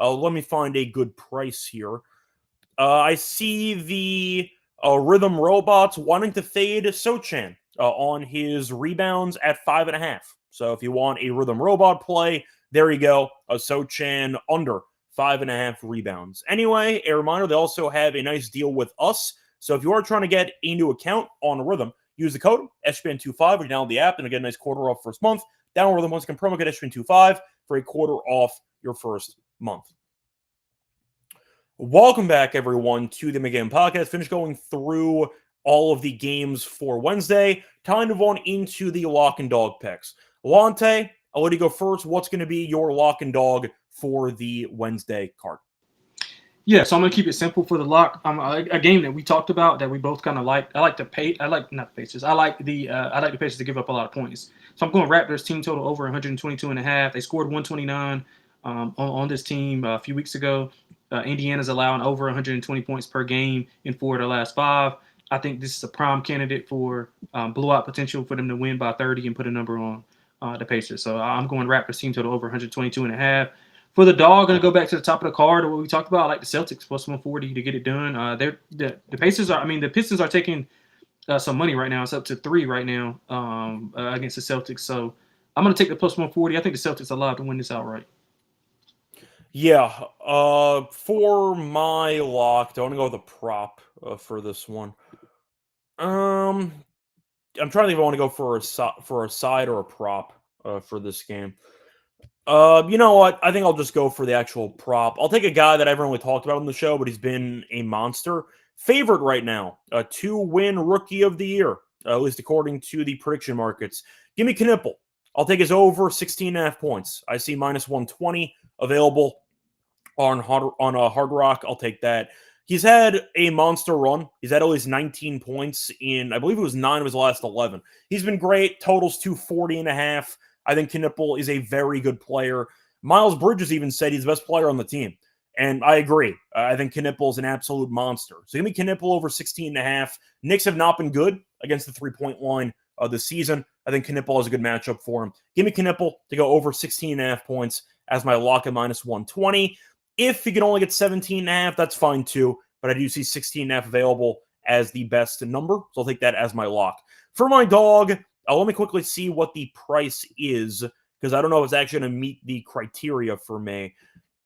let me find a good price here. I see the Rhythm Robots wanting to fade Sochan on his rebounds at 5.5. So if you want a Rhythm Robot play, there you go. A Sochan under 5.5 rebounds. Anyway, a reminder, they also have a nice deal with us. So if you are trying to get a new account on Rhythm, use the code SGPN25 when you download the app and you get a nice quarter off first month. Download Rhythm once again, promo code SGPN25 for a quarter off your first month. Welcome back, everyone, to the Game Podcast. Finished going through all of the games for Wednesday. Time to move on into the lock and dog picks. Lonte, I'll let you go first. What's going to be your lock and dog for the Wednesday card? Yeah, so I'm gonna keep it simple for the lock. A game that we talked about that we both kind of liked. I like the pay. I like not the Pacers. I like the Pacers to give up a lot of points. So I'm going Raptors team total over 122.5. They scored 129 on this team a few weeks ago. Indiana's allowing over 120 points per game in 4 of their last 5. I think this is a prime candidate for blowout potential for them to win by 30 and put a number on the Pacers. So I'm going Raptors team total over 122.5. For the dog, going to go back to the top of the card, what we talked about. I like the Celtics plus 140 to get it done. The Pacers are. I mean, the Pistons are taking some money right now. It's up to 3 right now against the Celtics. So I'm going to take the plus 140. I think the Celtics are allowed to win this outright. Yeah. For my lock, I want to go with a prop for this one. I'm trying to think if I want to go for a side or a prop for this game. You know what? I think I'll just go for the actual prop. I'll take a guy that I haven't really talked about on the show, but he's been a monster. Favorite right now, a 2-win rookie of the year, at least according to the prediction markets. Give me Knipple. I'll take his over 16.5 points. I see minus 120 available on Hard Rock. I'll take that. He's had a monster run. He's had at least 19 points in, I believe it was 9 of his last 11. He's been great. Totals 240.5. I think Knipple is a very good player. Miles Bridges even said he's the best player on the team. And I agree. I think Knipple is an absolute monster. So give me Knipple over 16.5. Knicks have not been good against the three-point line this season. I think Knipple is a good matchup for him. Give me Knipple to go over 16.5 points as my lock at minus 120. If he can only get 17.5, that's fine too. But I do see 16.5 available as the best number. So I'll take that as my lock. For my dog, let me quickly see what the price is, because I don't know if it's actually going to meet the criteria for me.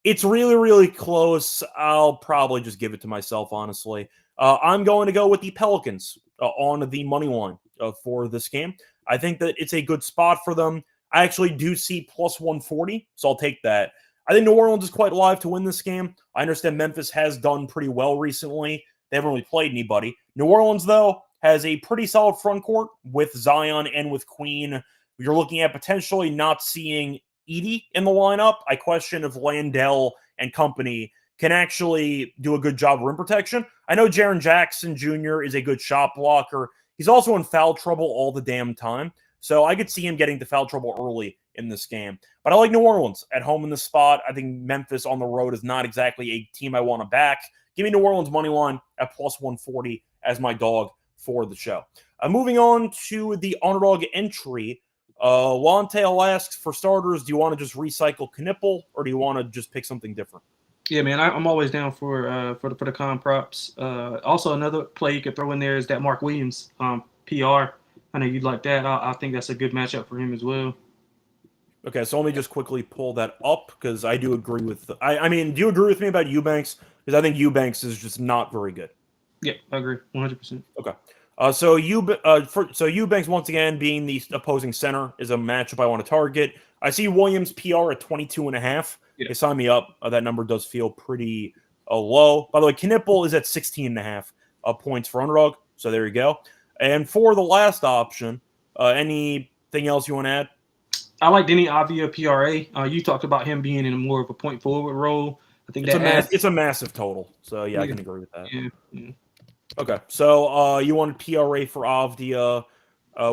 It's really, really close. I'll probably just give it to myself, honestly. I'm going to go with the Pelicans on the money line for this game. I think that it's a good spot for them. I actually do see plus 140, so I'll take that. I think New Orleans is quite live to win this game. I understand Memphis has done pretty well recently. They haven't really played anybody. New Orleans, though, has a pretty solid front court with Zion and with Queen. You're looking at potentially not seeing Edie in the lineup. I question if Landell and company can actually do a good job of rim protection. I know Jaren Jackson Jr. is a good shot blocker. He's also in foul trouble all the damn time. So I could see him getting to foul trouble early in this game. But I like New Orleans at home in the spot. I think Memphis on the road is not exactly a team I want to back. Give me New Orleans money line at plus 140 as my dog for the show. Moving on to the underdog entry. Lonte asks, for starters, do you want to just recycle Knipple or do you want to just pick something different? Yeah, man, I'm always down for the con props. Also, another play you could throw in there is that Mark Williams PR. I know you'd like that. I think that's a good matchup for him as well. Okay, so let me just quickly pull that up because I do agree with. I mean, do you agree with me about Eubanks? Because I think Eubanks is just not very good. Yeah, I agree, 100%. Okay. So Eubanks once again being the opposing center is a matchup I want to target. I see Williams PR at 22.5. Yeah. They sign me up. That number does feel pretty low. By the way, Knipple is at 16.5 points for underdog. So there you go. And for the last option, anything else you want to add? I like Denny Avia PRA. You talked about him being in more of a point forward role. I think it's a massive total. So yeah, I can agree with that. Yeah. Okay, so you wanted PRA for Avdia,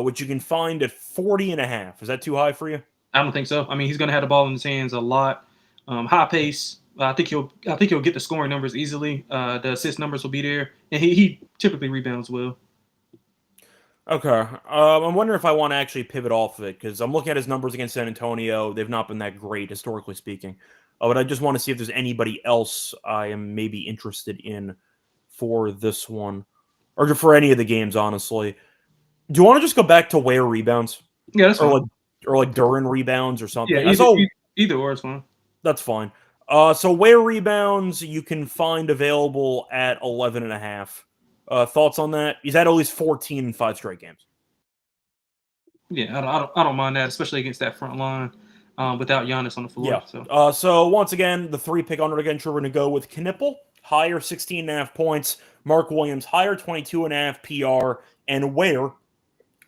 which you can find at 40.5. Is that too high for you? I don't think so. I mean, he's going to have the ball in his hands a lot. High pace. I think he'll get the scoring numbers easily. The assist numbers will be there, and he typically rebounds well. Okay, I'm wondering if I want to actually pivot off of it because I'm looking at his numbers against San Antonio. They've not been that great historically speaking, but I just want to see if there's anybody else I am maybe interested in for this one, or for any of the games, honestly. Do you want to just go back to Ware rebounds? Yeah, that's fine. Or Duran rebounds or something? Yeah, either or is fine. That's fine. So Ware rebounds you can find available at 11.5. Thoughts on that? He's had at least 14 in 5 straight games. Yeah, I don't mind that, especially against that front line without Giannis on the floor. Yeah. So once again, the 3-pick underdog entry, we're going to go with Knipple higher 16.5 points. Mark Williams, higher 22.5 PR. And Ware,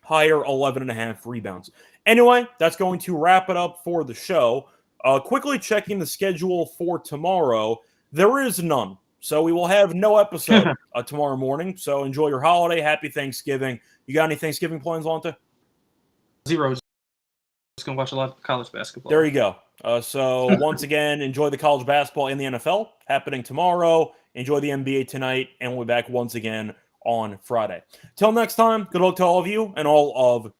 higher 11.5 rebounds. Anyway, that's going to wrap it up for the show. Quickly checking the schedule for tomorrow. There is none. So we will have no episode tomorrow morning. So enjoy your holiday. Happy Thanksgiving. You got any Thanksgiving plans, Lonte? Zero. Just going to watch a lot of college basketball. There you go. So once again, enjoy the college basketball in the NFL happening tomorrow. Enjoy the NBA tonight. And we'll be back once again on Friday. Till next time, good luck to all of you and all of